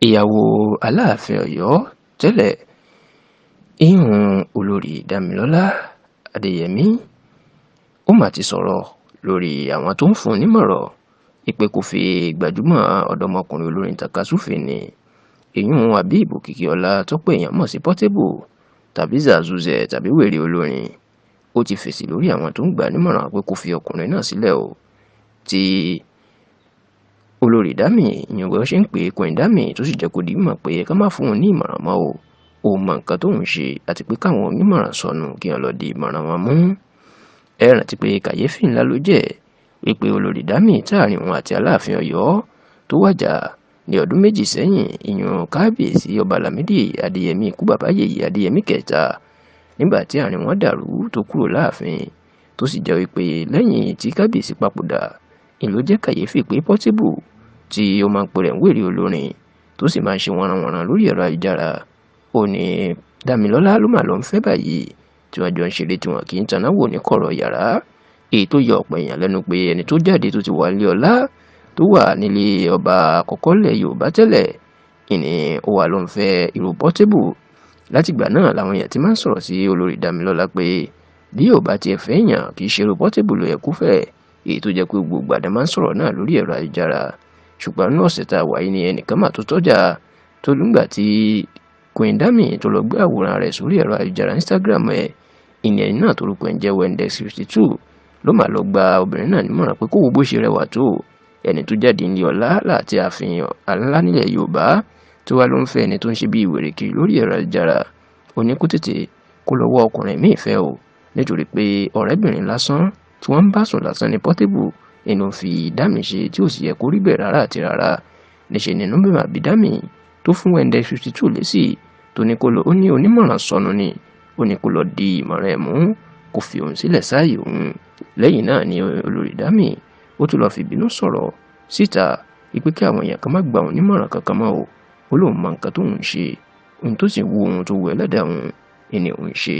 ìyàwó aláàfin Ọ̀yọ́ tẹ́lẹ̀ ìyún olórí Dámilọ́lá Adéyẹmí ó mà ti sọ̀rọ̀ lórí àwọn tó ń fún un nímọ̀ràn ìpè kò fi gbajúmọ̀ ọ̀dọ́mọkùnrin olórin takasúfèé ni ìyún Habib Òkìkíọlá tó pé èèyàn mọ̀ sí Portable tàbí Zazuzẹ tàbí wèrè olórin. Ó ti fèsì lórí àwọn tó ń gbà nímọ̀ràn pé kó fi ọkùnrin náà sílẹ̀ o, tí olórí Dami ìyẹn bó ṣe ń pè Queen Dami tó sì jẹ́ kó di mọ̀ pé ká má fún un ní ìmọ̀ràn mọ́ o, ó mọ nǹkan tó ń ṣe àti pé káwọn onímọ̀ràn sọnù kí wọ́n lọ di ìmọ̀ràn wọn mú. Ẹ rántí pé kàyéfì ńlá ló jẹ́ wípé olórí Dami táàrin òun àti Aláàfin Ọ̀yọ́ tó wàjà ní ọdún méjì sẹ́yìn ìyún kábíyèsí ọba Lámídì Adéyẹmí ikú bàbá Yèyé Adéyẹmí kẹta nígbà tí àárín wọn dàrú tó kúrò láàfin, tó sì jẹ́ wípé lẹ́yìn tí kábíyèsí papòdà ìlú jẹ́ kàyéfì pé Portable tí ó máa ń pè rẹ̀ ń wèrè olórin tó sì máa ń ṣe wọnranwọ̀nran lórí ẹ̀rọ ayélujára ó ní Dámilọ́lá ló mà lọ ń fẹ́ báyìí tí wọ́n jọ ń ṣeré tí wọn kì í taná wò ní kọ̀rọ̀ yàrá, èyí tó yọ ọ̀pọ̀ èèyàn lẹ́nu pé ẹni tó jáde tó ti wà nílé ọlá tó wà nílé ọba àkọ́kọ́ lẹ̀ Yorùbá tẹ́lẹ̀ ìní ó wà ló ń fẹ́ irú Portable. Látìgbà náà làwọn èèyàn ti máa ń sọ̀rọ̀ sí olórí Dámilọ́lá pé bí yóò bá tiẹ̀ fẹ́ èèyàn kì í ṣe irú Portable ló yẹ kó fẹ́, èyí tó jẹ́ pé gbogbo àdá máa ń sọ̀rọ̀ náà lórí ẹ̀rọ ayélujára. Ṣùgbọ́n ní ọ̀sẹ̀ tá a wà yìí ni ẹnìkan mà tó tọ́jà tó lùgbà tí Queen Dami tó lọ gbé àwòrán rẹ̀ sórí ẹ̀rọ ayélujára Instagram ẹ̀, ìyẹn náà torúkọ ẹ̀ ń jẹ́ Wendex52 ló mà lọ gba obìnrin náà nímọ̀ràn pé kó wo bó ṣe rẹwà tó, ẹni tó jáde ní ọlá láti ààfin ńlá nílẹ̀ Yorùbá tó wá ló ń fẹ́ ẹni tó ń ṣe bí ìwèrè kiri lórí ẹ̀rọ ayélujára. Ó ní kó tètè kó lọ wọ ọkùnrin míì fẹ́ o, nítorí pé ọ̀rẹ́bìnrin lásán tí wọ́n ń bá sùn lásán ní Portable inú fi Dami ṣe tí ò sì yẹ kó rí bẹ́ẹ̀ rárá àti rárá. Níṣẹ́ nínú bí màbí Dami tó fún Wendex52 lésì tó ní kó lọ, ó ní onímọ̀ràn sọnù ni, ó ní kó lọ di ìmọ̀ràn ẹ̀ mú kó fi òun sílẹ̀ sáàyè òun. Lẹ́yìn náà ni olórí Dami ó tún lọ fi ìbínú sọ̀rọ̀ síta wípé kí àwọn èèyàn kan má gba òun nímọ̀ràn kankan mọ́ o, ó lóun mọ nǹkan tóun ṣe, ohun tó sì wù òun tó wù ẹlẹ́dàá òun ìní òun ṣe.